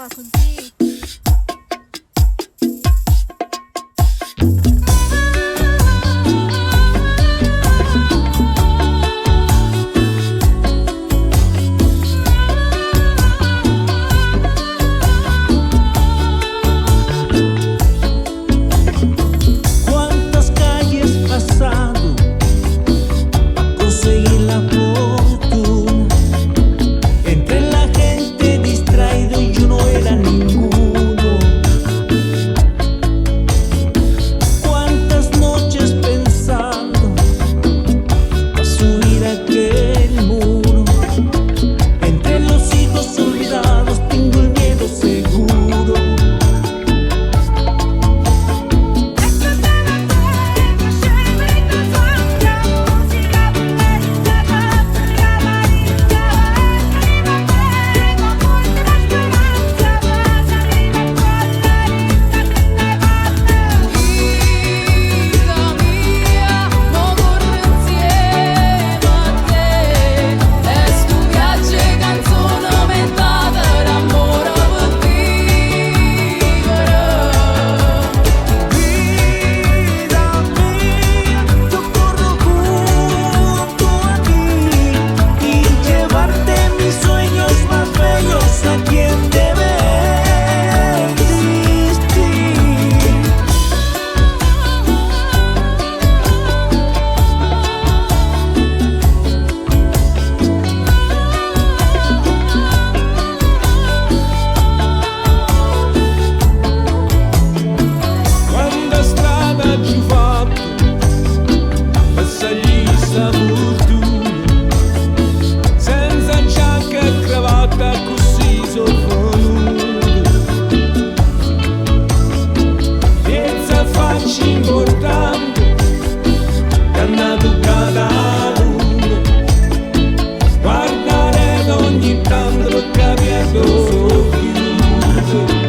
va contigo. Cuántas calles pasado a conseguir la fortuna, entre la gente distraído y yo no era ninguno. Cuántas noches pensando a subir aquel muro, entre los hijos olvidados tengo el miedo seguro. Senza giacca e cravatta così sopra nudo, senza faccia importante, cannato cadaluno, guardare ad ogni tanto capito chiuso.